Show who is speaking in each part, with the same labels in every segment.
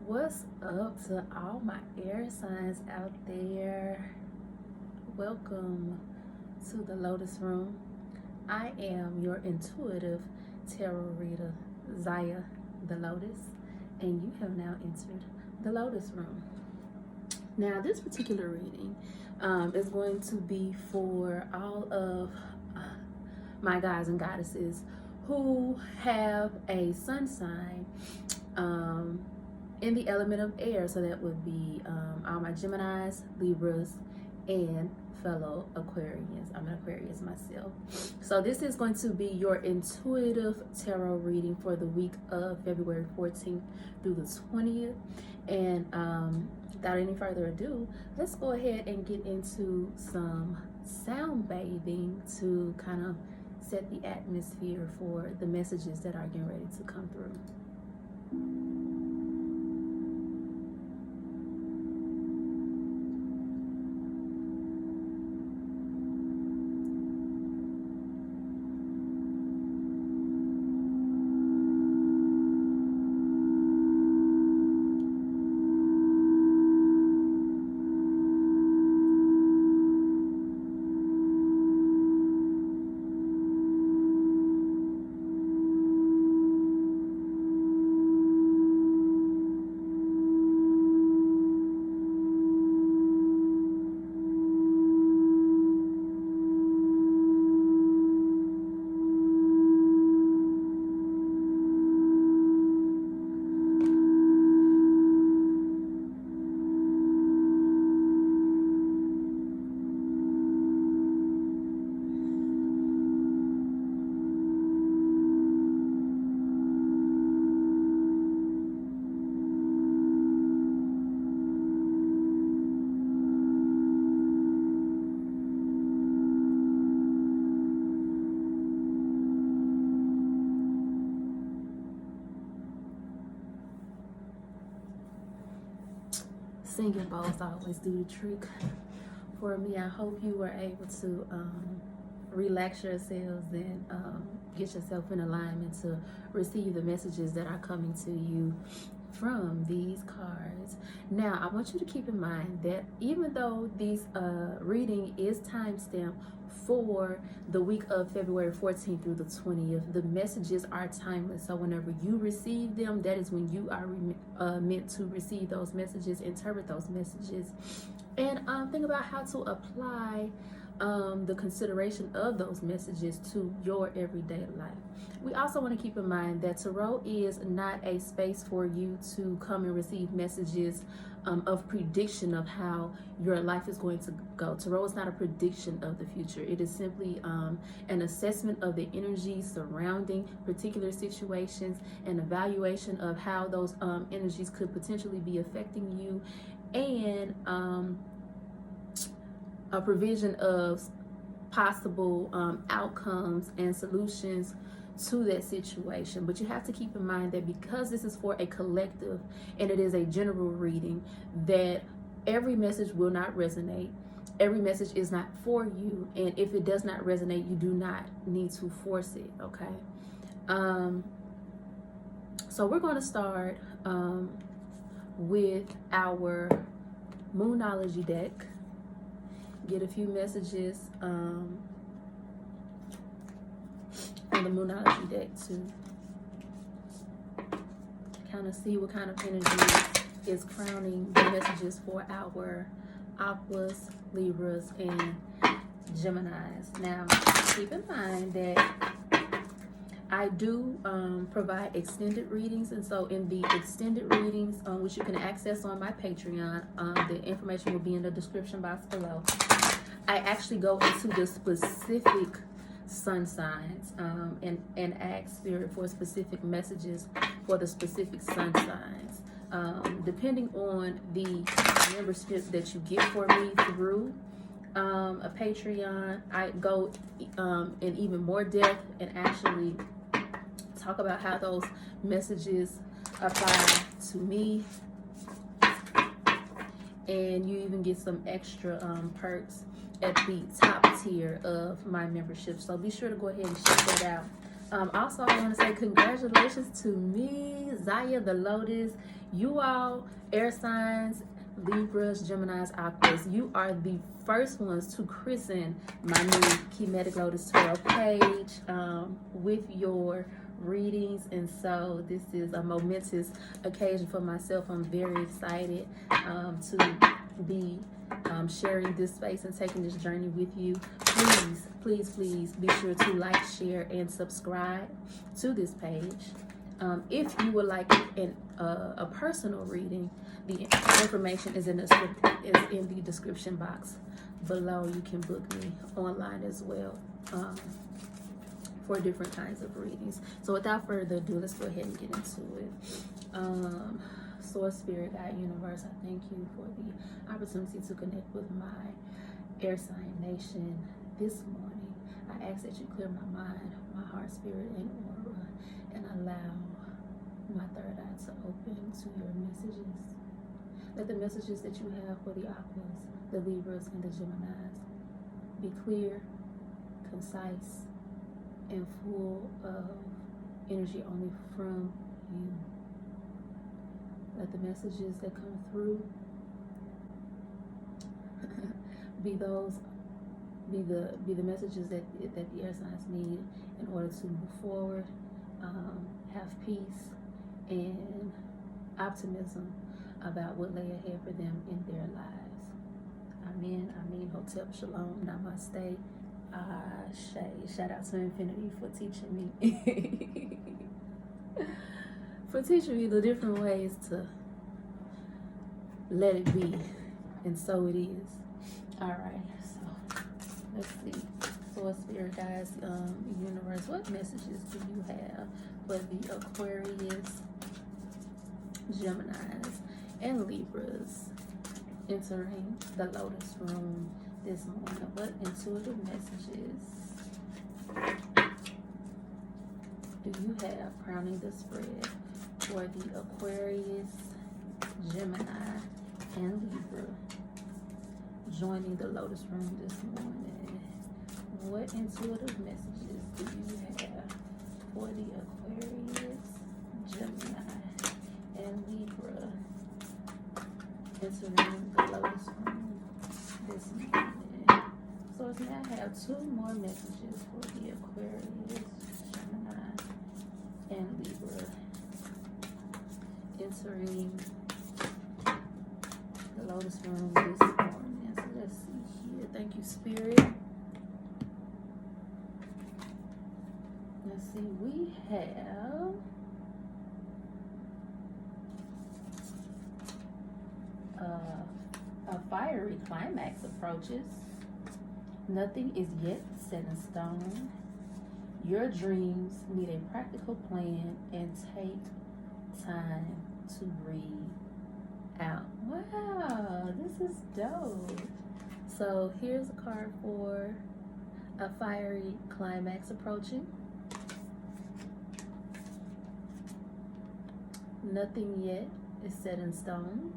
Speaker 1: What's up to all my air signs out there? Welcome to the Lotus Room. I am your intuitive tarot reader, Zaya the Lotus, and you have now entered the Lotus Room. Now, this particular reading is going to be for all of my guys and goddesses who have a sun sign in the element of air. So that would be all my Geminis, Libras, and fellow Aquarians. I'm an Aquarius myself. So this is going to be your intuitive tarot reading for the week of February 14th through the 20th. And without any further ado, let's go ahead and get into some sound bathing to kind of set the atmosphere for the messages that are getting ready to come through. Singing bowls always do the trick for me. I hope you were able to relax yourselves and get yourself in alignment to receive the messages that are coming to you from these cards. Now, I want you to keep in mind that even though this reading is timestamped for the week of February 14th through the 20th, the messages are timeless. So whenever you receive them, that is when you are meant to receive those messages, interpret those messages, and think about how to apply the consideration of those messages to your everyday life. We also want to keep in mind that tarot is not a space for you to come and receive messages of prediction of how your life is going to go. Tarot is not a prediction of the future. It is simply an assessment of the energies surrounding particular situations, an evaluation of how those energies could potentially be affecting you, and a provision of possible outcomes and solutions to that situation. But you have to keep in mind that because this is for a collective and it is a general reading, that every message will not resonate. Every message is not for you, and if it does not resonate, you do not need to force it. Okay, so we're going to start with our Moonology deck. Get a few messages on the Moonology deck to kind of see what kind of energy is crowning the messages for our Aquas, Libras, and Geminis. Now, keep in mind that I do provide extended readings, and so in the extended readings, which you can access on my Patreon, the information will be in the description box below. I actually go into the specific sun signs and ask Spirit for specific messages for the specific sun signs. Depending on the membership that you get for me through a Patreon, I go in even more depth and actually talk about how those messages apply to me, and you even get some extra perks at the top tier of my membership. So be sure to go ahead and check that out Also, I want to say congratulations to me, Zaya the Lotus. You all, air signs, Libras, Geminis, Aquarius, you are the first ones to christen my new Kemetic Lotus Tarot page with your readings. And so this is a momentous occasion for myself. I'm very excited to be sharing this space and taking this journey with you. Please be sure to like, share, and subscribe to this page. If you would like a personal reading, the information is in the description box below. You can book me online as well for different kinds of readings. So without further ado, let's go ahead and get into it. Source, Spirit, God, Universe, I thank you for the opportunity to connect with my air sign nation this morning. I ask that you clear my mind, my heart, spirit, and aura, and allow my third eye to open to your messages. Let the messages that you have for the Aquas, the Libras, and the Geminis be clear, concise, and full of energy only from you. Let the messages that come through be the messages that the air signs need in order to move forward, have peace and optimism about what lay ahead for them in their lives. Amen. Hotel Shalom. Namaste. Ashe. Shout out to Infinity for teaching me. For teaching me the different ways to let it be. And so it is. Alright, so let's see. Source, Spirit, guys, Universe, what messages do you have for the Aquarius, Geminis, and Libras entering the Lotus Room this morning? What intuitive messages do you have crowning the spread for the Aquarius, Gemini, and Libra joining the Lotus Room this morning? What intuitive messages do you have for the Aquarius, Gemini, and Libra entering the Lotus Room this morning? So it's now I have two more messages for the Aquarius, Gemini, and Libra entering the Lotus Room this morning. So let's see here. Thank you, Spirit. Let's see. We have a fiery climax approaches. Nothing is yet set in stone. Your dreams need a practical plan and take time to breathe out. Wow, this is dope. So here's a card for a fiery climax approaching. Nothing yet is set in stone.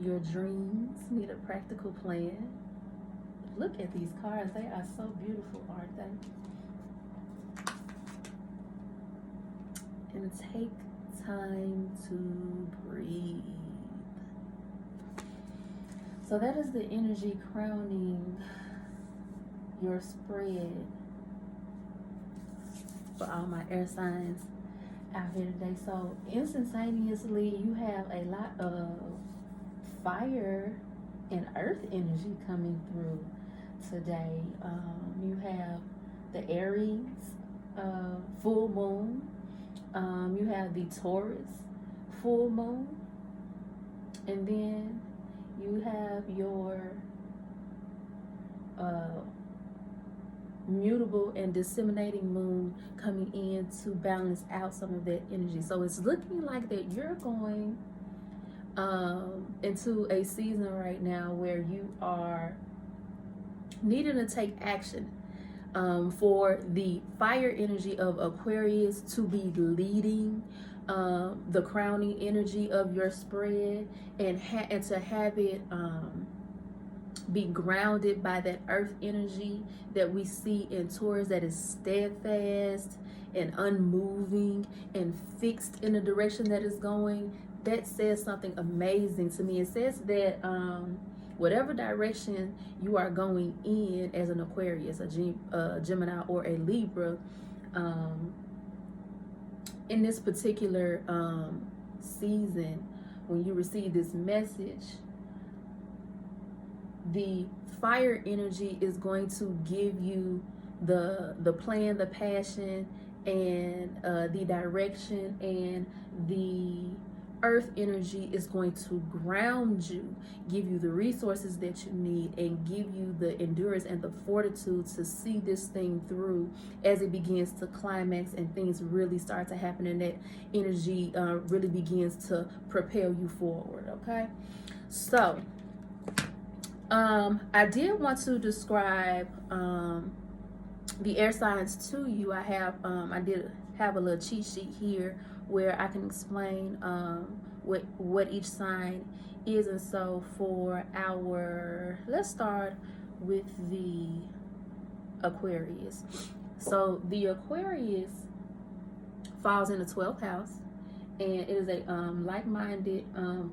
Speaker 1: Your dreams need a practical plan. Look at these cards. They are so beautiful, aren't they? And take time to breathe. So that is the energy crowning your spread for all my air signs out here today. So instantaneously, you have a lot of fire and earth energy coming through today. You have the Aries full moon. You have the Taurus full moon. And then you have your mutable and disseminating moon coming in to balance out some of that energy. So it's looking like that you're going into a season right now where you are needing to take action for the fire energy of Aquarius to be leading the crowning energy of your spread and to have it be grounded by that earth energy that we see in Taurus, that is steadfast and unmoving and fixed in the direction that it's going. That says something amazing to me. It says that whatever direction you are going in as an Aquarius, a Gemini, or a Libra, in this particular season, when you receive this message, the fire energy is going to give you the plan, the passion, and the direction, and the earth energy is going to ground you, give you the resources that you need, and give you the endurance and the fortitude to see this thing through as it begins to climax and things really start to happen, and that energy really begins to propel you forward. Okay, so I did want to describe the air signs to you. I did have a little cheat sheet here where I can explain what each sign is. And so for let's start with the Aquarius. So the Aquarius falls in the 12th house, and it is a like-minded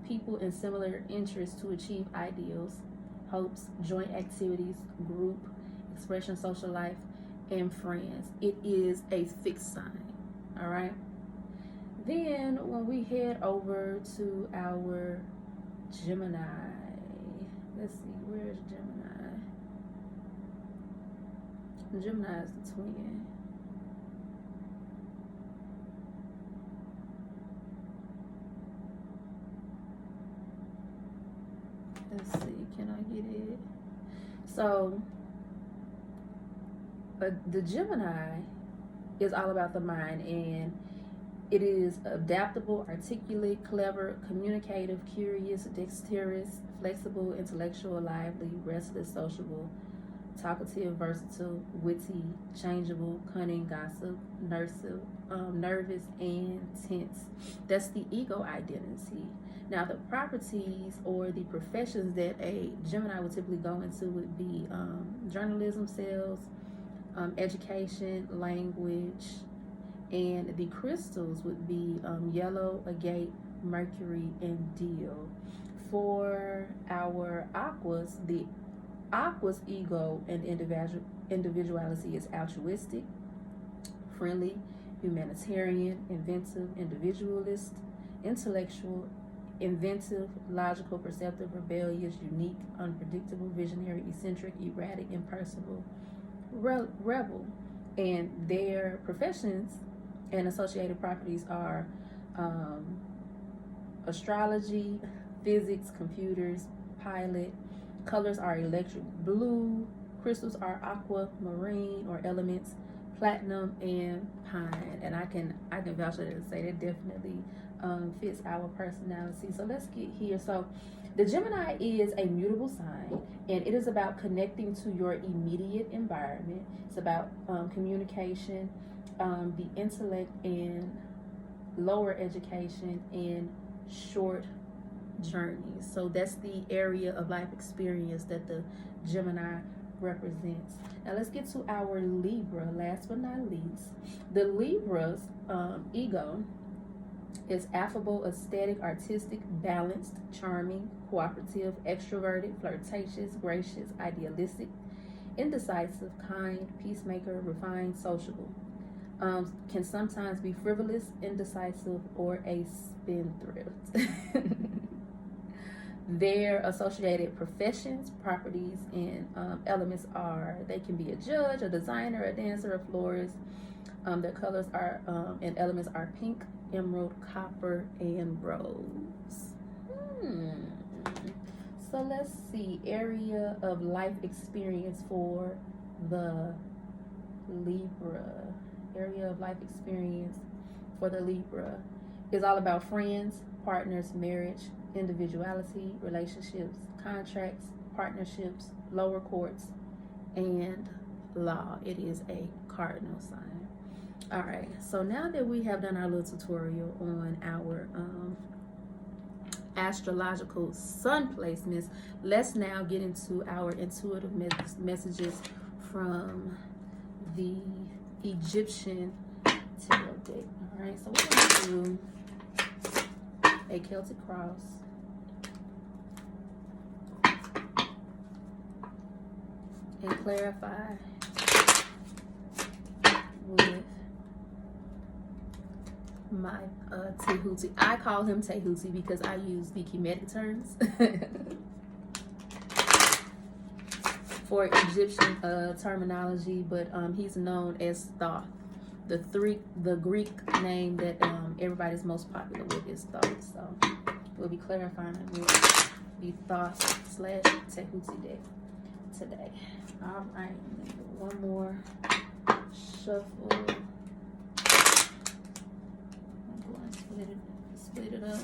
Speaker 1: people in similar interests to achieve ideals, hopes, joint activities, group expression, social life, and friends. It is a fixed sign. All right. Then when we head over to our Gemini, let's see, where's Gemini? Gemini is the twin. Let's see, can I get it? So the Gemini is all about the mind, and it is adaptable, articulate, clever, communicative, curious, dexterous, flexible, intellectual, lively, restless, sociable, talkative, versatile, witty, changeable, cunning, gossip, nervous, and tense. That's the ego identity. Now, the properties or the professions that a Gemini would typically go into would be journalism, sales, education, language, and the crystals would be yellow, agate, mercury, and deal. For our aquas, the aqua's ego and individuality is altruistic, friendly, humanitarian, inventive, individualist, intellectual, inventive, logical, perceptive, rebellious, unique, unpredictable, visionary, eccentric, erratic, impersonal, rebel. And their professions and associated properties are astrology, physics, computers, pilot. Colors are electric blue. Crystals are aquamarine or elements, platinum, and pine. And I can vouch for that and say that definitely fits our personality. So let's get here. So the Gemini is a mutable sign, and it is about connecting to your immediate environment. It's about communication, the intellect, and lower education, and short journeys. So that's the area of life experience that the Gemini represents. Now let's get to our Libra, last but not least. The Libra's ego is affable, aesthetic, artistic, balanced, charming, cooperative, extroverted, flirtatious, gracious, idealistic, indecisive, kind, peacemaker, refined, sociable. Can sometimes be frivolous, indecisive, or a spendthrift. Their associated professions, properties, and elements are: they can be a judge, a designer, a dancer, a florist. Their colors are and elements are pink, emerald, copper, and rose. So let's see, area of life experience for the Libra. Area of life experience for the Libra is all about friends, partners, marriage, individuality, relationships, contracts, partnerships, lower courts, and law. It is a cardinal sign. All right, so now that we have done our little tutorial on astrological sun placements. Let's now get into our intuitive messages from the Egyptian tarot deck. All right, so we're going to do a Celtic cross, and clarify with my Tehuti. I call him Tehuti because I use the Kemetic terms for Egyptian terminology, but he's known as Thoth. The Greek name that everybody's most popular with is Thoth. So we'll be clarifying with the Thoth / Tehuti deck today. All right, one more shuffle. I'm going to split it up.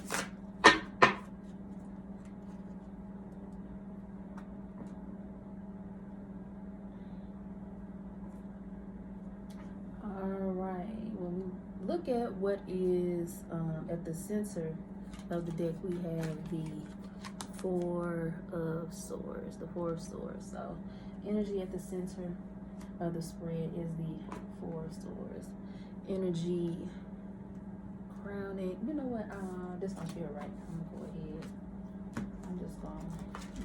Speaker 1: All right, when we look at what is at the center of the deck, we have the Four of Swords, the Four of Swords. So energy at the center of the spread is the Four of Swords. Energy crowning. You know what? This don't feel right. I'm gonna go ahead. I'm just gonna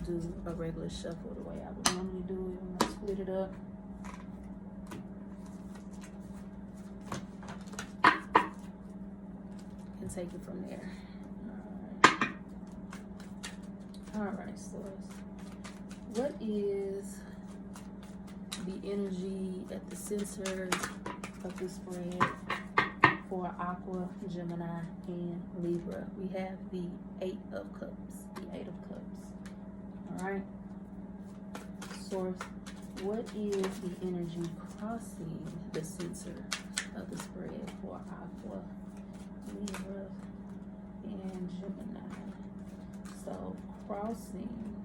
Speaker 1: do a regular shuffle the way I would normally do it. I'm gonna split it up. And take it from there. Alright, Source. What is the energy at the center of the spread for Aqua, Gemini, and Libra? We have the Eight of Cups. The Eight of Cups. Alright. Source. What is the energy crossing the center of the spread for Aqua, Libra, and Gemini? So crossing.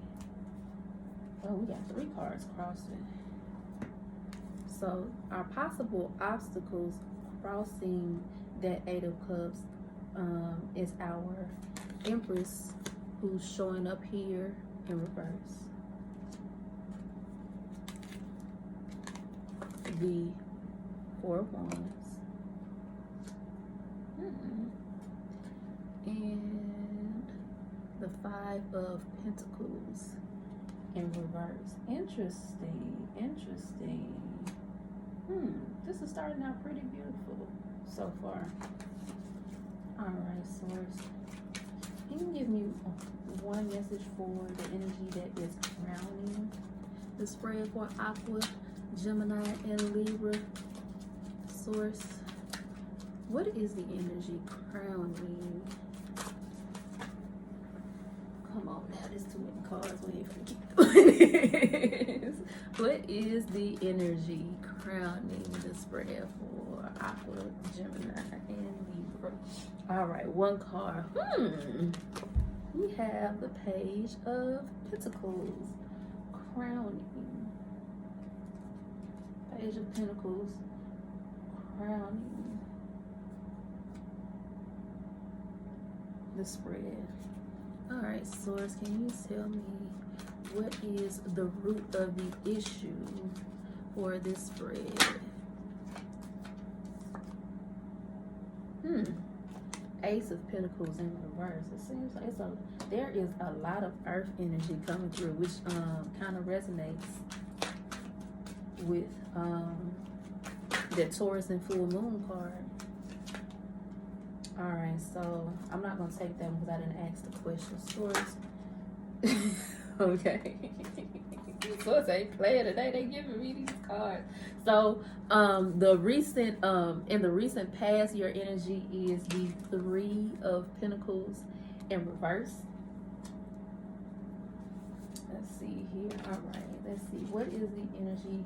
Speaker 1: Oh, we got 3 cards crossing. So our possible obstacles crossing that Eight of Cups is our Empress, who's showing up here in reverse. The Four of Wands. And the Five of Pentacles in reverse. Interesting. This is starting out pretty beautiful so far. Alright, Source. Can you give me one message for the energy that is crowning the spread for Aqua, Gemini, and Libra? Source. What is the energy crowning? Come on now, there's too many cards. We ain't forget what it is. What is the energy crowning the spread for Aqua, Gemini, and Libra? All right, one card. We have the Page of Pentacles crowning. Page of Pentacles crowning the spread. All right, Source, can you tell me what is the root of the issue for this spread? Ace of Pentacles in reverse. It seems like there is a lot of earth energy coming through, which kind of resonates with the Taurus and full moon card. All right, so I'm not gonna take that one because I didn't ask the question. Source. Okay. Source ain't playing today. They giving me these cards. So in the recent past, your energy is the Three of Pentacles in reverse. Let's see here. All right, let's see. What is the energy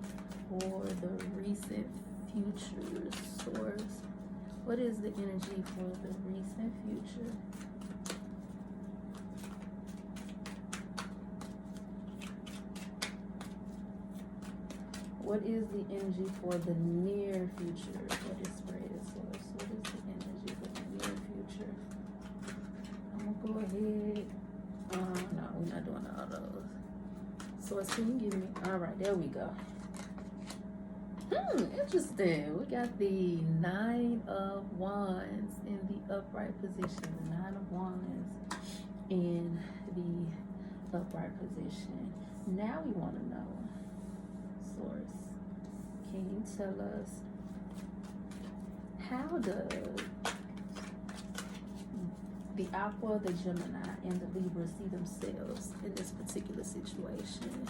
Speaker 1: for the recent future, Source? What is the energy for the recent future? What is the energy for the near future? What is spread, Source? What is the energy for the near future? I'm gonna go ahead Source, can you give me? All right, there we go. Interesting. We got the Nine of Wands in the upright position. The Nine of Wands in the upright position. Now we want to know, Source, can you tell us how does the Aqua, the Gemini, and the Libra see themselves in this particular situation?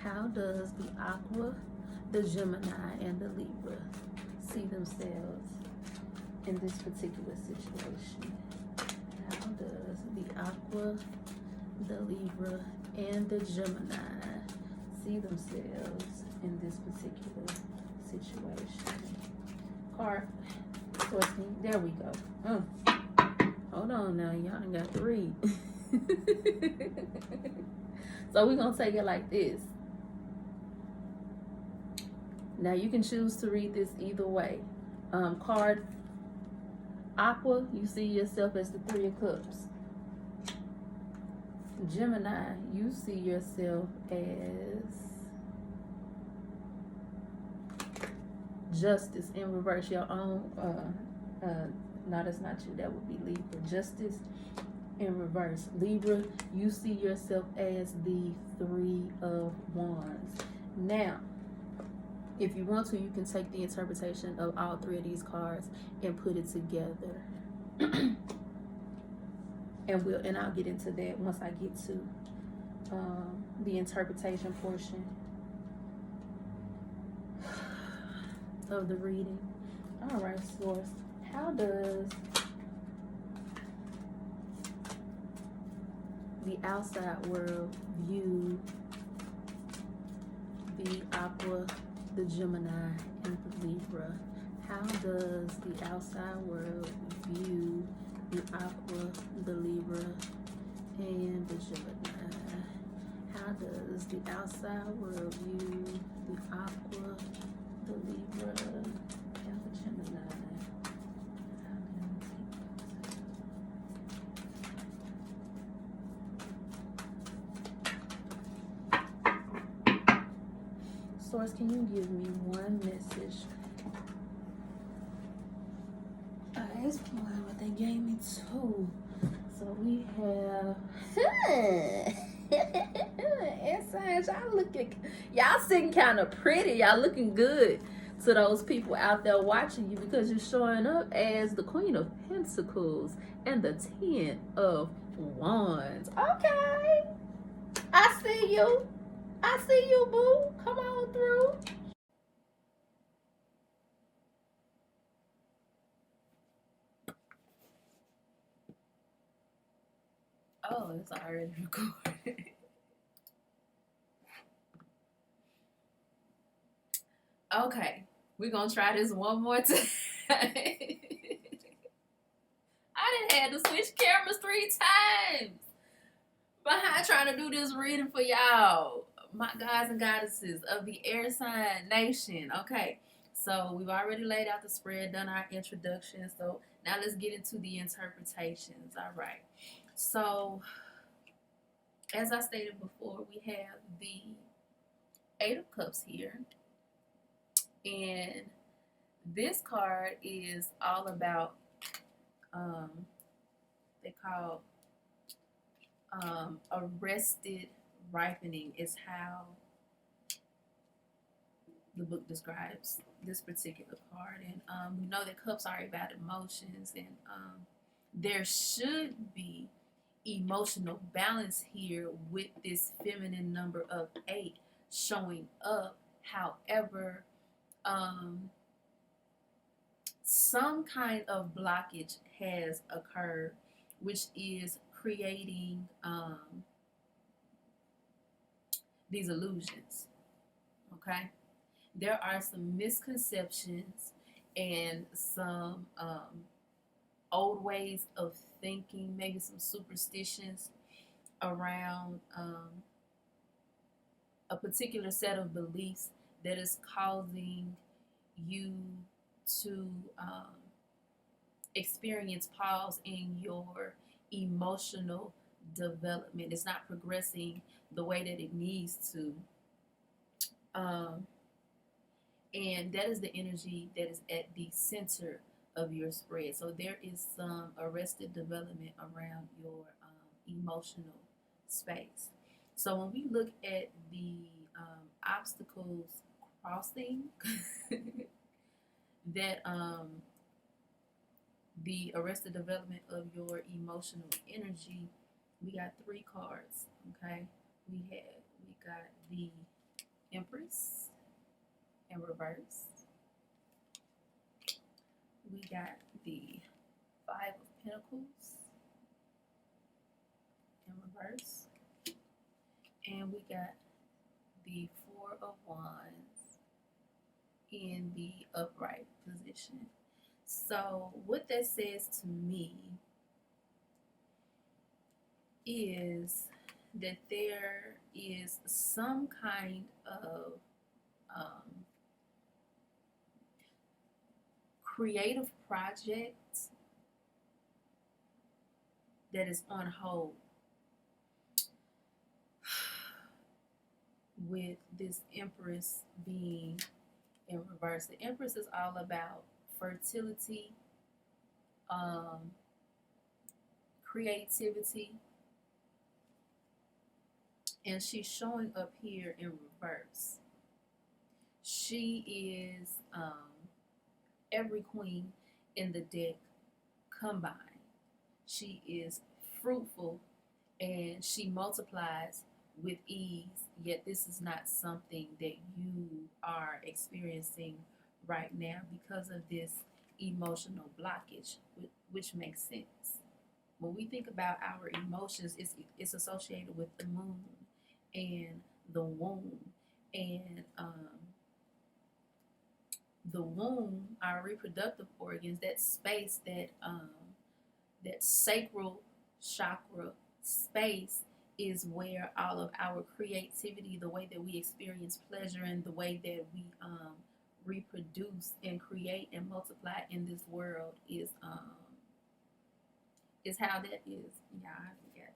Speaker 1: How does the Aqua, the Gemini, and the Libra see themselves in this particular situation? How does the Aqua, the Libra, and the Gemini see themselves in this particular situation? Card, there we go. Hold on now, y'all done got to read. So we're going to take it like this. Now you can choose to read this either way. Card Aqua, you see yourself as the Three of Cups. Gemini, you see yourself as Justice in reverse. Your own, no, that's not you. That would be Libra. Justice in reverse. Libra, you see yourself as the Three of Wands. Now, if you want to, you can take the interpretation of all three of these cards and put it together. And I'll get into that once I get to the interpretation portion of the reading. All right, Source, how does the outside world view the Aqua, the Gemini, and the Libra? How does the outside world view the Aqua, the Libra, and the Gemini? How does the outside world view the Aqua, the Libra, and the Gemini? Source, can you give me one message? I asked one, but they gave me two. So we have Insights. Y'all sitting kind of pretty. Y'all looking good to those people out there watching you, because you're showing up as the Queen of Pentacles and the Ten of Wands. Okay, I see you. I see you, boo. Come on through. Oh, it's already recorded. Okay, we're gonna try this one more time. I done had to switch cameras 3 times behind trying to do this reading for y'all, my gods and goddesses of the air sign nation. Okay, so we've already laid out the spread, done our introduction. So now let's get into the interpretations. All right. So as I stated before, we have the Eight of Cups here. And this card is all about, they call arrested ripening is how the book describes this particular card. And we know that cups are about emotions, and there should be emotional balance here with this feminine number of 8 showing up. However, some kind of blockage has occurred, which is creating these illusions. Okay, there are some misconceptions and some old ways of thinking, maybe some superstitions around a particular set of beliefs that is causing you to experience pause in your emotional development. It's not progressing the way that it needs to. Um, and that is the energy that is at the center of your spread. So there is some arrested development around your emotional space. So when we look at the obstacles crossing, that the arrested development of your emotional energy, we got 3 cards. Okay, we got the Empress in reverse. We got the 5 of Pentacles in reverse, and we got the 4 of Wands in the upright position. So what that says to me is that there is some kind of creative project that is on hold with this Empress being in reverse. The Empress is all about fertility, creativity, and she's showing up here in reverse. She is every queen in the deck combined. She is fruitful and she multiplies with ease, yet this is not something that you are experiencing right now because of this emotional blockage, which makes sense. When we think about our emotions, it's associated with the moon and the womb. And the womb, our reproductive organs, that space, that sacral chakra space is where all of our creativity, the way that we experience pleasure, and the way that we reproduce and create and multiply in this world is how that is. Yeah, I forget.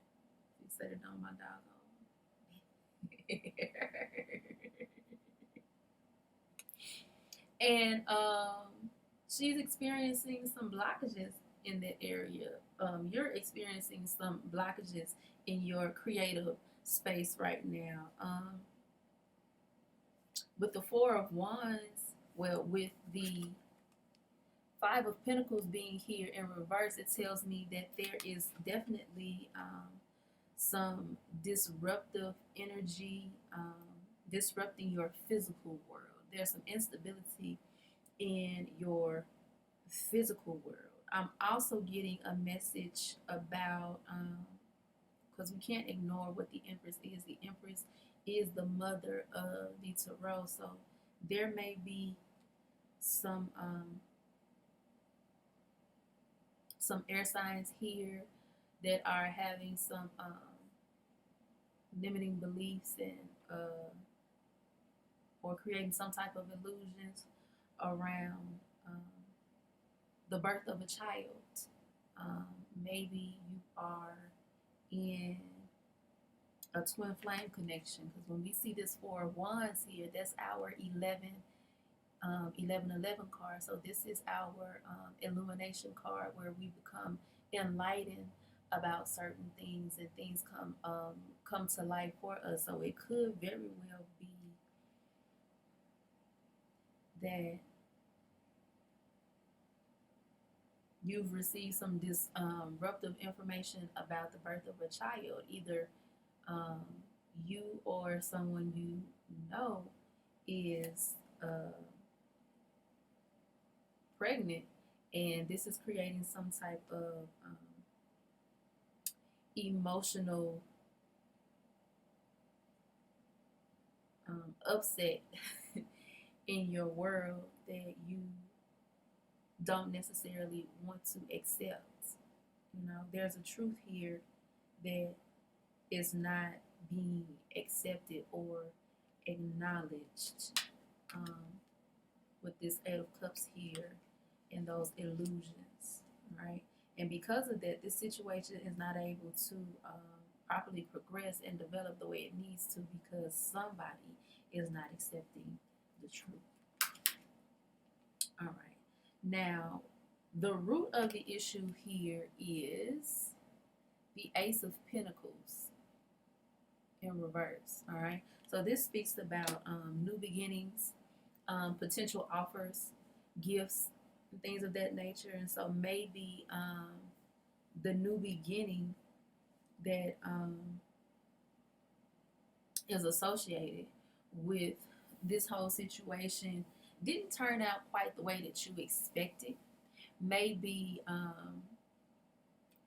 Speaker 1: You said it on my doggone. And she's experiencing some blockages in that area. You're experiencing some blockages in your creative space right now. With the 4 of Wands, well, with the 5 of Pentacles being here in reverse, it tells me that there is definitely some disruptive energy disrupting your physical world. There's some instability in your physical world. I'm also getting a message about, because we can't ignore what the Empress is. The Empress is the mother of the Tarot. So there may be some air signs here that are having some limiting beliefs and or creating some type of illusions around the birth of a child. Maybe you are in a twin flame connection, because when we see this 4 of Wands here, that's our 11 card. So this is our illumination card, where we become enlightened about certain things, and things come to light for us. So it could very well be that you've received some disruptive information about the birth of a child. Either you or someone you know is pregnant, and this is creating some type of emotional upset in your world that you don't necessarily want to accept. You know, there's a truth here that is not being accepted or acknowledged with this 8 of Cups here and those illusions, right? And because of that, this situation is not able to properly progress and develop the way it needs to, because somebody is not accepting the truth. All right. Now, the root of the issue here is the Ace of Pentacles in reverse. All right. So this speaks about new beginnings, potential offers, gifts, and things of that nature. And so maybe the new beginning that is associated with this whole situation didn't turn out quite the way that you expected. Maybe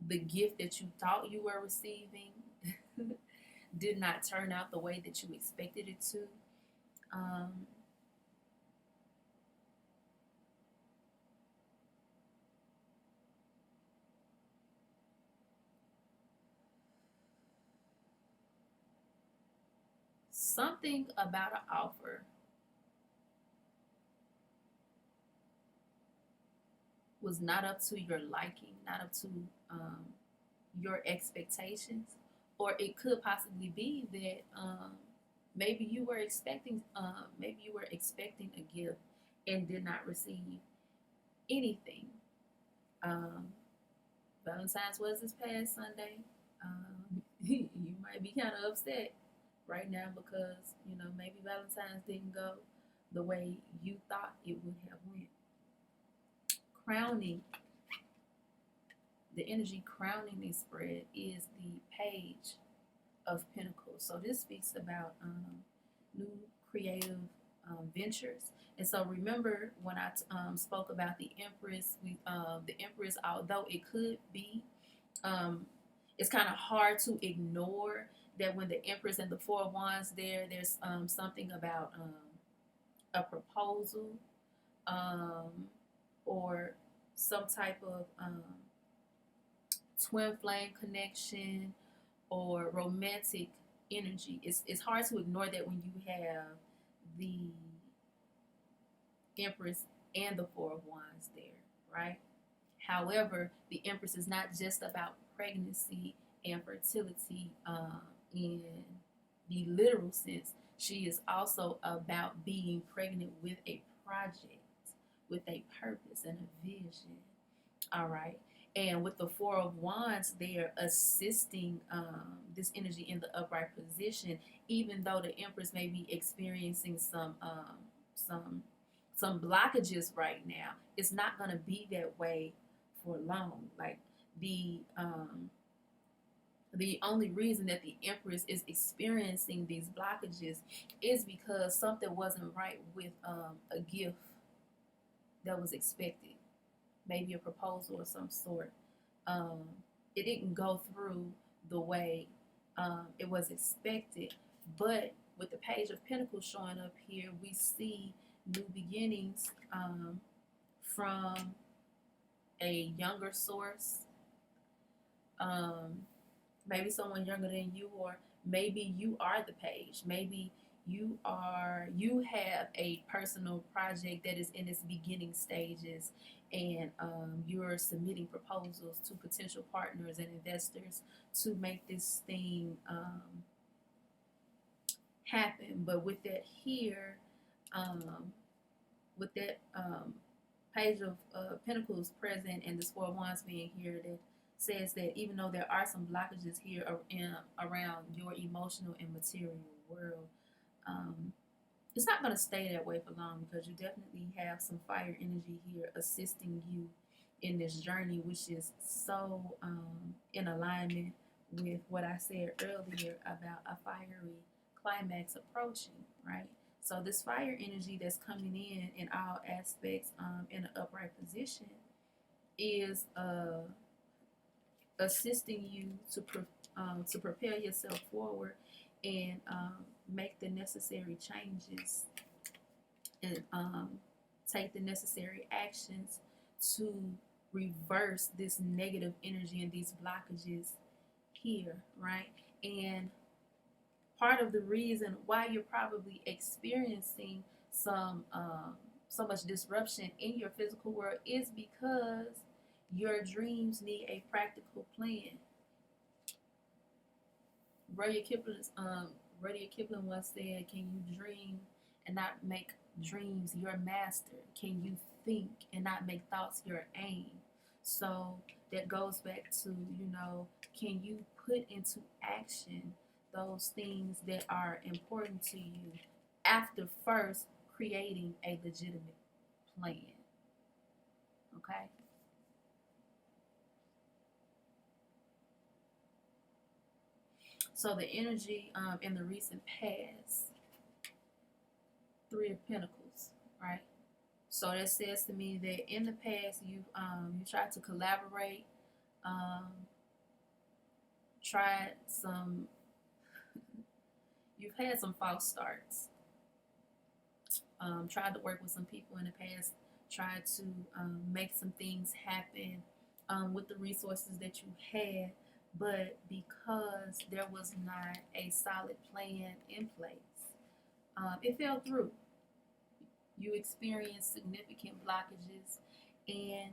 Speaker 1: the gift that you thought you were receiving did not turn out the way that you expected it to. Something about an offer was not up to your liking, not up to your expectations, or it could possibly be that maybe you were expecting a gift and did not receive anything. Valentine's was this past Sunday. You might be kind of upset right now because maybe Valentine's didn't go the way you thought it would have went. The energy crowning this spread is the Page of Pentacles. So this speaks about new creative ventures. And so remember when I spoke about the Empress, the Empress, although it could be, it's kind of hard to ignore that when the Empress and the Four of Wands there's something about a proposal or some type of twin flame connection or romantic energy. It's hard to ignore that when you have the Empress and the Four of Wands there, right? However, the Empress is not just about pregnancy and fertility in the literal sense. She is also about being pregnant with a project, with a purpose and a vision. All right. And with the Four of Wands, they're assisting this energy in the upright position, even though the Empress may be experiencing some blockages right now. It's not going to be that way for long. Like the only reason that the Empress is experiencing these blockages is because something wasn't right with a gift that was expected. Maybe a proposal of some sort. It didn't go through the way it was expected. But with the Page of Pentacles showing up here, we see new beginnings from a younger source. Maybe someone younger than you, or maybe you are the page. Maybe you have a personal project that is in its beginning stages, and you're submitting proposals to potential partners and investors to make this thing happen. But with that here, with that Page of Pentacles present and the Four of Wands being here, that says that even though there are some blockages here around your emotional and material world, it's not going to stay that way for long, because you definitely have some fire energy here assisting you in this journey, which is so in alignment with what I said earlier about a fiery climax approaching, right? So this fire energy that's coming in all aspects in an upright position is assisting you to propel yourself forward and make the necessary changes and take the necessary actions to reverse this negative energy and these blockages here, right? And part of the reason why you're probably experiencing so much disruption in your physical world is because Your dreams need a practical plan. Rudyard Kipling once said, "Can you dream and not make dreams your master? Can you think and not make thoughts your aim?" So that goes back to, can you put into action those things that are important to you after first creating a legitimate plan? Okay. So the energy in the recent past, Three of Pentacles, right? So that says to me that in the past you tried to collaborate, um, tried some, you've had some false starts, tried to work with some people in the past, tried to make some things happen with the resources that you had, but because there was not a solid plan in place, it fell through. You experienced significant blockages and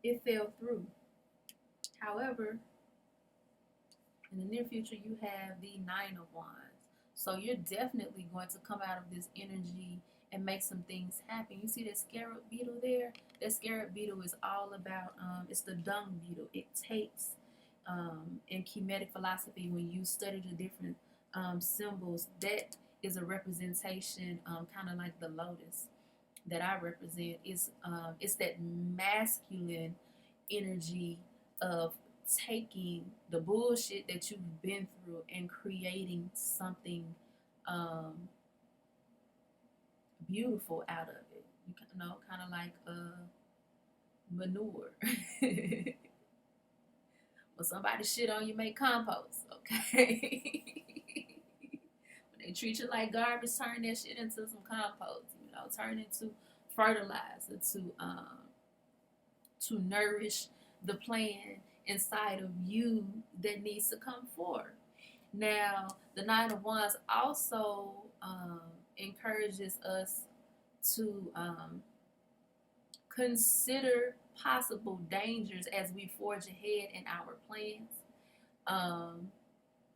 Speaker 1: it fell through. However, in the near future, you have the Nine of Wands. So you're definitely going to come out of this energy and make some things happen. You see that scarab beetle there? That scarab beetle is all about, it's the dung beetle. It takes, in Kemetic philosophy, when you study the different symbols, that is a representation, kind of like the lotus that I represent. It's that masculine energy of taking the bullshit that you've been through and creating something beautiful out of it. You know, kind of like manure. When somebody shit on you, make compost, okay? When they treat you like garbage, turn that shit into some compost. Turn into fertilizer to nourish the plant inside of you that needs to come forth. Now, the Nine of Wands also encourages us to consider possible dangers as we forge ahead in our plans.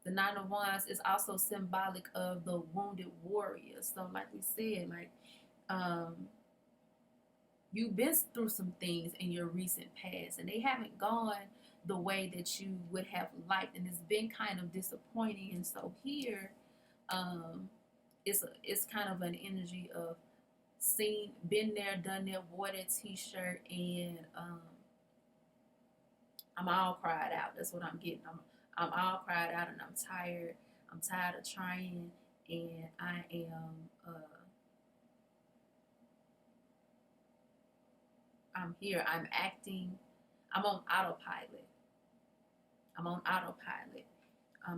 Speaker 1: The Nine of Wands is also symbolic of the wounded warrior. So, like we said, you've been through some things in your recent past, and they haven't gone the way that you would have liked, and it's been kind of disappointing. And so here, it's kind of an energy of been there, done that, wore that t-shirt, and I'm all cried out. That's what I'm getting. I'm all cried out, and I'm tired. I'm tired of trying, and I am. I'm here. I'm acting. I'm on autopilot.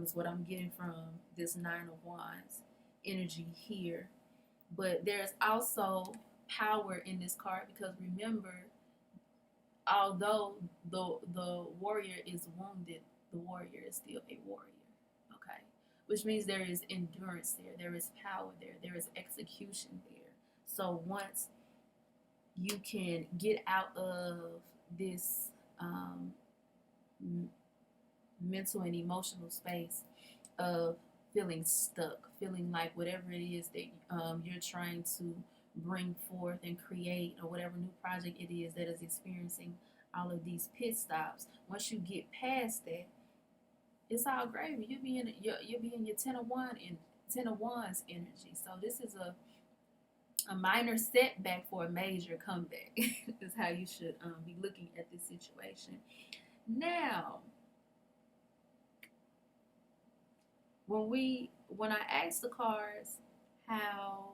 Speaker 1: Is what I'm getting from this Nine of Wands energy here. But there's also power in this card, because remember, although the warrior is wounded, the warrior is still a warrior. Okay, which means there is endurance there. There is power there. There is execution there. So once you can get out of this mental and emotional space of feeling stuck, feeling like whatever it is that you're trying to bring forth and create, or whatever new project it is that is experiencing all of these pit stops, once you get past that, it's all gravy. You'll be in your Ten of Wands energy. So this is a minor setback for a major comeback. Is how you should be looking at this situation. Now, when I asked the cards how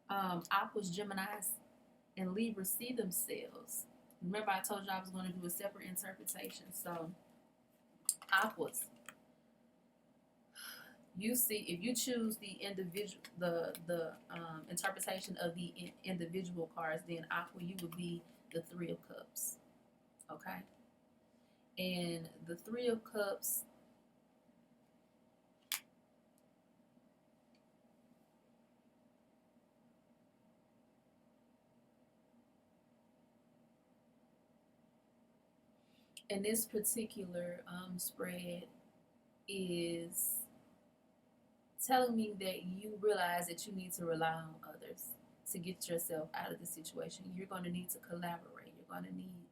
Speaker 1: Aquas, Geminis, and Libra see themselves, remember I told you I was going to do a separate interpretation. So Aquas, you see, if you choose the individual, the interpretation of the individual cards, then Aqua, you would be the Three of Cups. Okay, and the Three of Cups And this particular spread is telling me that you realize that you need to rely on others to get yourself out of the situation. You're going to need to collaborate. You're going to need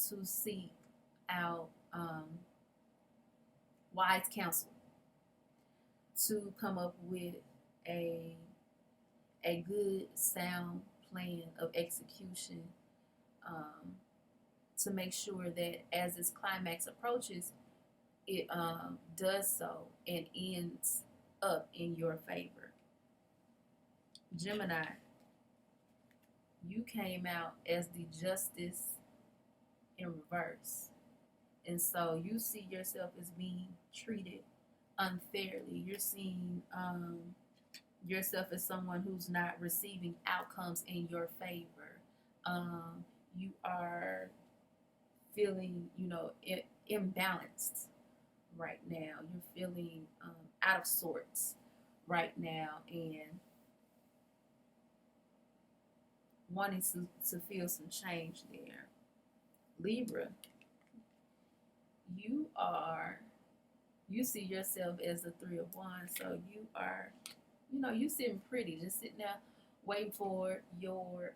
Speaker 1: to seek out wise counsel to come up with a good sound plan of execution, um, to make sure that as this climax approaches, it does so and ends up in your favor. Gemini, you came out as the justice in reverse. And so you see yourself as being treated unfairly. You're seeing yourself as someone who's not receiving outcomes in your favor. You are feeling, imbalanced right now. You're feeling out of sorts right now and wanting to feel some change there. Libra, you see yourself as the Three of Wands, so you are, you sitting pretty, just sitting there waiting for your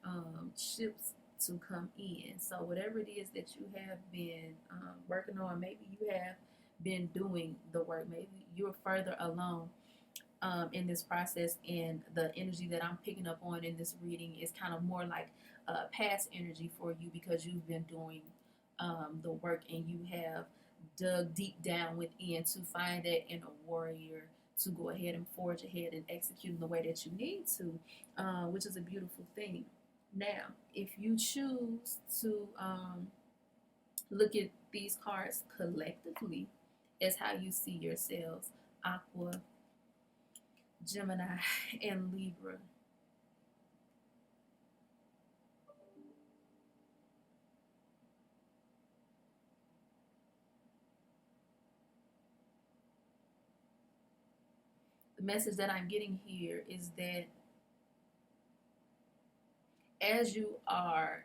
Speaker 1: ships to come in. So whatever it is that you have been working on, maybe you have been doing the work, maybe you're further along in this process, and the energy that I'm picking up on in this reading is kind of more like past energy for you, because you've been doing the work and you have dug deep down within to find that inner warrior to go ahead and forge ahead and execute in the way that you need to, which is a beautiful thing. Now, if you choose to look at these cards collectively as how you see yourselves, Aqua, Gemini, and Libra, the message that I'm getting here is that as you are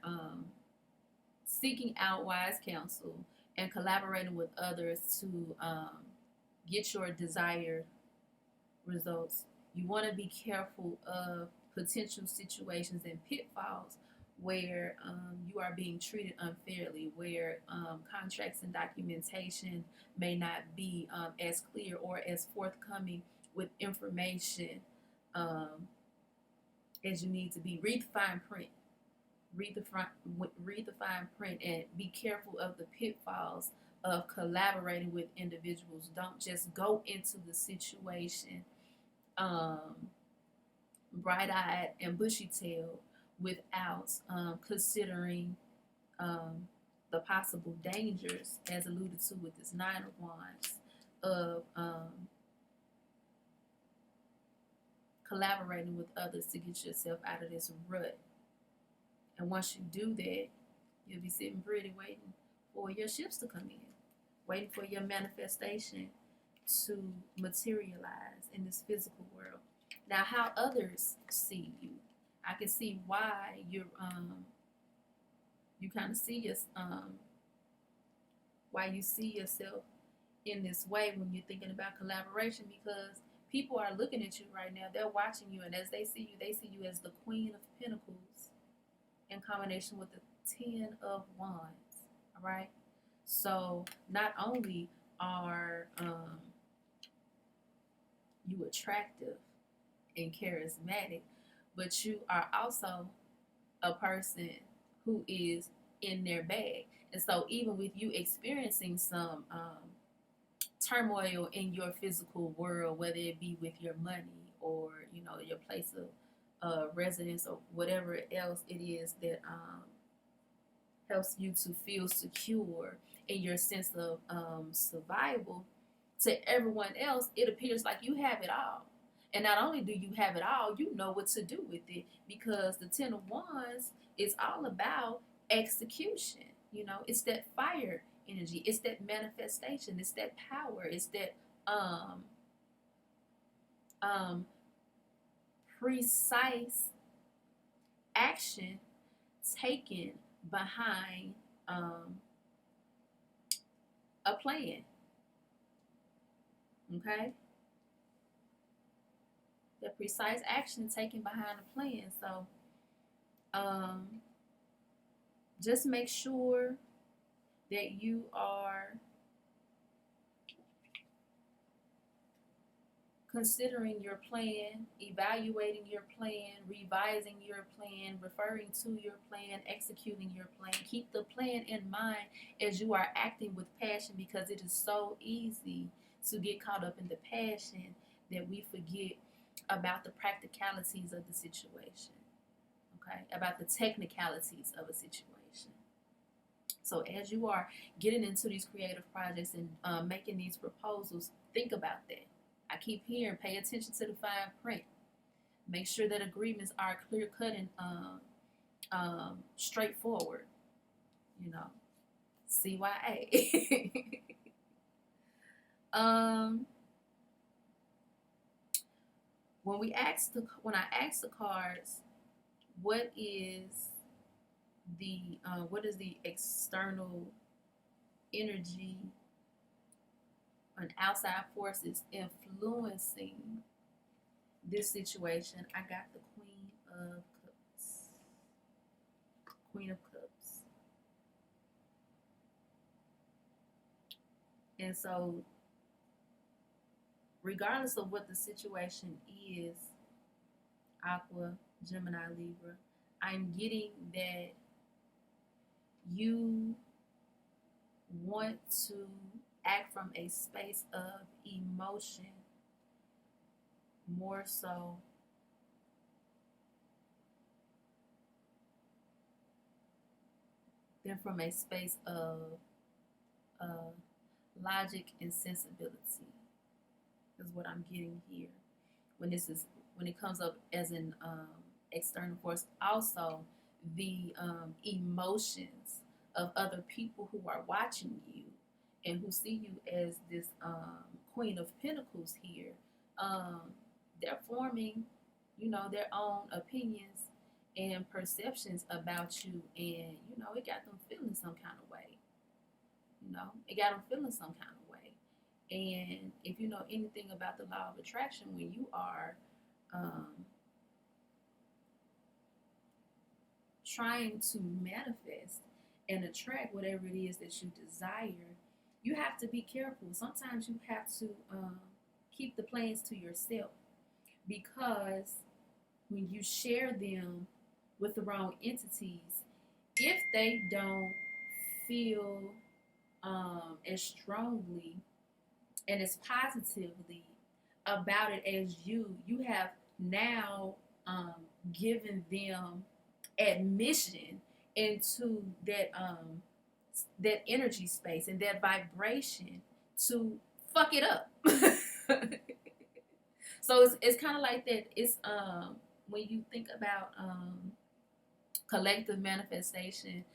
Speaker 1: seeking out wise counsel and collaborating with others to get your desired results, you want to be careful of potential situations and pitfalls where you are being treated unfairly, where contracts and documentation may not be as clear or as forthcoming with information as you need to be. Read the fine print. Read the fine print and be careful of the pitfalls of collaborating with individuals. Don't just go into the situation bright-eyed and bushy-tailed without considering the possible dangers, as alluded to with this Nine of Wands, of collaborating with others to get yourself out of this rut. And once you do that, you'll be sitting pretty waiting for your ships to come in, waiting for your manifestation to materialize in this physical world. Now, how others see you, I can see why you kind of see your why you see yourself in this way when you're thinking about collaboration, because people are looking at you right now. They're watching you, and as they see you as the Queen of Pentacles in combination with the Ten of Wands. All right. So not only are you attractive and charismatic, but you are also a person who is in their bag. And so even with you experiencing some turmoil in your physical world, whether it be with your money or your place of residence or whatever else it is that helps you to feel secure in your sense of survival, to everyone else it appears like you have it all. And not only do you have it all, you know what to do with it, because the Ten of Wands is all about execution. It's that fire energy. It's that manifestation. It's that power. It's that precise action taken behind a plan. Okay? The precise action taken behind a plan. So just make sure that you are considering your plan, evaluating your plan, revising your plan, referring to your plan, executing your plan. Keep the plan in mind as you are acting with passion, because it is so easy to get caught up in the passion that we forget about the practicalities of the situation, okay? About the technicalities of a situation. So as you are getting into these creative projects and making these proposals, think about that. I keep hearing, pay attention to the fine print. Make sure that agreements are clear cut and straightforward. You know, CYA. When I ask the cards, what is the external energy and outside forces influencing this situation? I got the Queen of Cups. Queen of Cups. And so, regardless of what the situation is, Aqua, Gemini, Libra, I'm getting that you want to act from a space of emotion more so than from a space of logic and sensibility, is what I'm getting here when it comes up as an external force. Also, the emotions of other people who are watching you and who see you as this Queen of Pentacles here, they're forming, their own opinions and perceptions about you, and it got them feeling some kind of way. It got them feeling some kind of way. And if you know anything about the law of attraction, when you are trying to manifest and attract whatever it is that you desire, you have to be careful. Sometimes you have to keep the plans to yourself, because when you share them with the wrong entities, if they don't feel as strongly and as positively about it as you have now given them admission into that energy space and that vibration to fuck it up. So it's kind of like that. It's when you think about collective manifestation,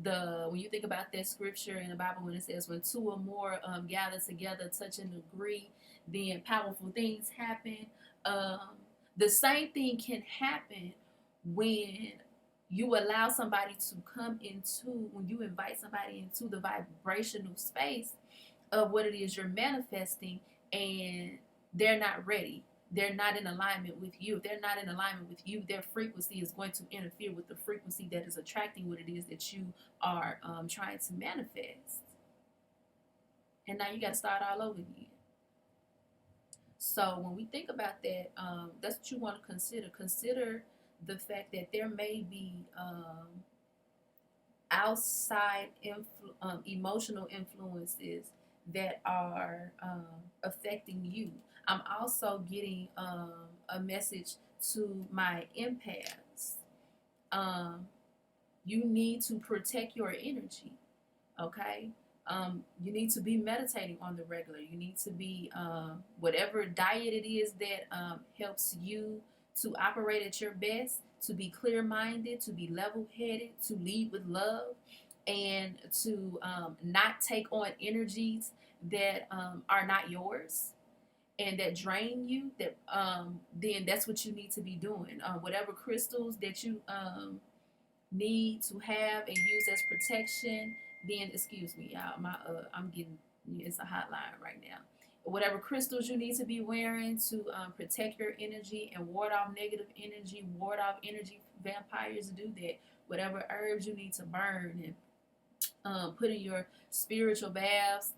Speaker 1: when you think about that scripture in the Bible when it says, when two or more gather together, touch and agree, then powerful things happen. The same thing can happen when you allow somebody to come into, when you invite somebody into the vibrational space of what it is you're manifesting, and they're not ready. They're not in alignment with you. If they're not in alignment with you, their frequency is going to interfere with the frequency that is attracting what it is that you are trying to manifest. And now you got to start all over again. So when we think about that, that's what you want to consider. Consider the fact that there may be outside emotional influences that are affecting you. I'm also getting a message to my empaths. You need to protect your energy, okay? You need to be meditating on the regular. You need to be, whatever diet it is that helps you to operate at your best, to be clear-minded, to be level-headed, to lead with love, and to not take on energies that are not yours and that drain you. That then that's what you need to be doing. Whatever crystals that you need to have and use as protection, then excuse me, y'all, I'm getting It's a hotline right now. Whatever crystals you need to be wearing to protect your energy and ward off negative energy, ward off energy vampires, do that. Whatever herbs you need to burn and put in your spiritual baths,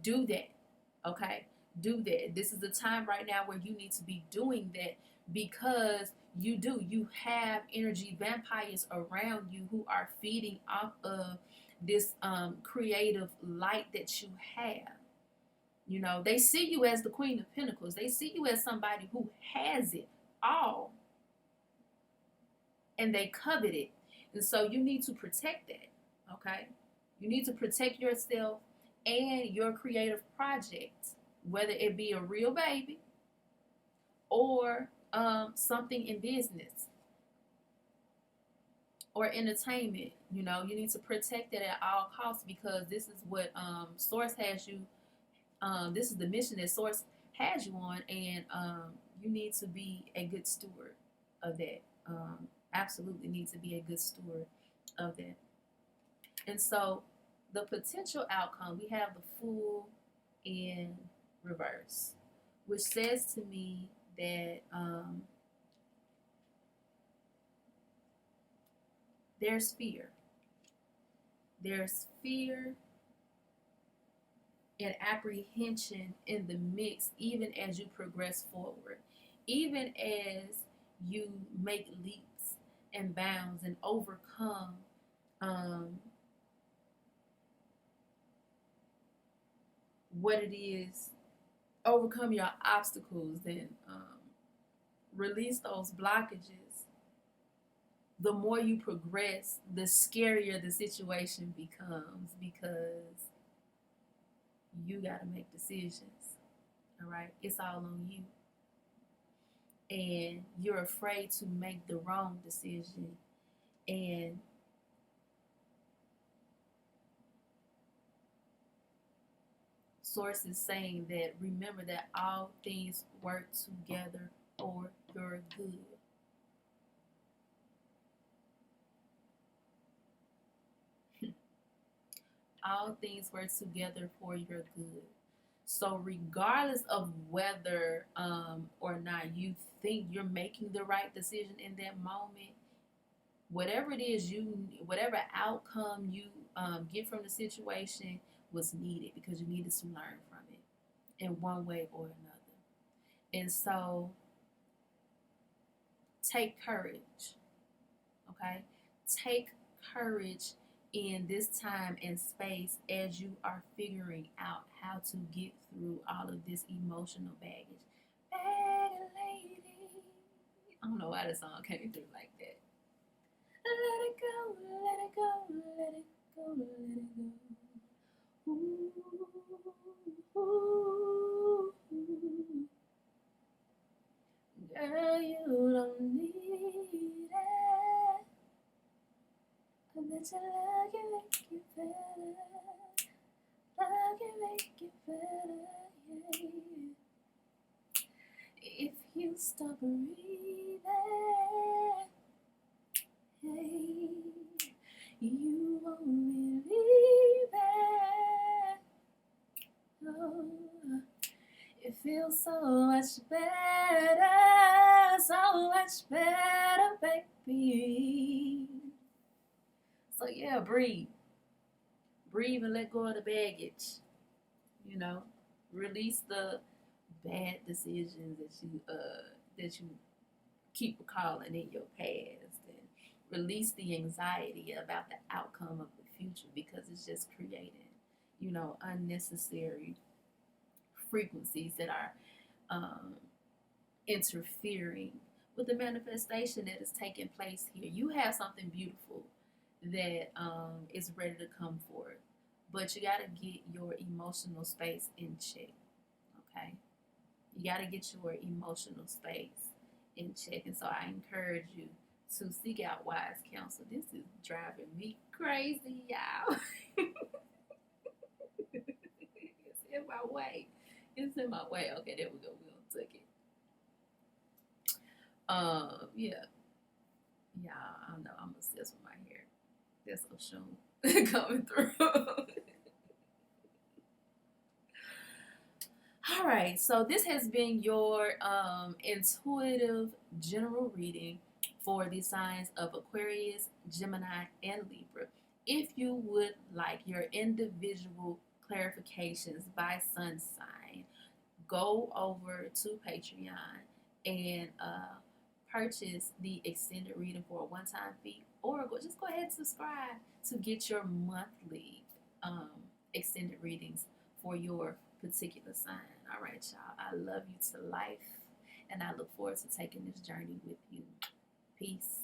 Speaker 1: do that. Okay? Do that. This is the time right now where you need to be doing that, because you have energy vampires around you who are feeding off of this creative light that you have. You know, they see you as the Queen of Pentacles. They see you as somebody who has it all, and they covet it. And so you need to protect that, okay? You need to protect yourself and your creative project, whether it be a real baby or something in business or entertainment. You know, you need to protect it at all costs, because this is what Source has you. This is the mission that Source has you on, and you need to be a good steward of that. Absolutely need to be a good steward of that. And so the potential outcome, we have the Fool in reverse, which says to me that there's fear. There's fear and apprehension in the mix, even as you progress forward, even as you make leaps and bounds and overcome what it is, overcome your obstacles and release those blockages. The more you progress, the scarier the situation becomes, because you got to make decisions. All right? It's all on you. And you're afraid to make the wrong decision. And Source is saying that remember that all things work together for your good. All things work together for your good. So regardless of whether or not you think you're making the right decision in that moment, whatever it is whatever outcome you get from the situation was needed, because you needed to learn from it in one way or another. And so take courage, okay? Take courage in this time and space as you are figuring out how to get through all of this emotional baggage. Bag lady. I don't know why the song came through like that. Let it go, let it go, let it go, let it go. Ooh, ooh, ooh. Girl, you don't need it. I bet your love can make you better. Love can make you better, yeah. If you stop breathing, hey, you won't believe it. Oh, it feels so much better, baby. So yeah, breathe. Breathe and let go of the baggage. You know, release the bad decisions that you keep recalling in your past, and release the anxiety about the outcome of the future, because it's just creating, you know, unnecessary frequencies that are interfering with the manifestation that is taking place here. You have something beautiful that is ready to come forth, but you got to get your emotional space in check, okay? You got to get your emotional space in check. And so I encourage you to seek out wise counsel. This is driving me crazy, y'all. It's in my way. It's in my way. Okay, there we go. We're going to take it. Yeah. I don't know. I'm obsessed with my hair. That's so soon coming through. All right, so this has been your intuitive general reading for the signs of Aquarius, Gemini, and Libra. If you would like your individual clarifications by sun sign, go over to Patreon and purchase the extended reading for a one-time fee, or just go ahead and subscribe to get your monthly extended readings for your particular sign. All right, y'all. I love you to life, and I look forward to taking this journey with you. Peace.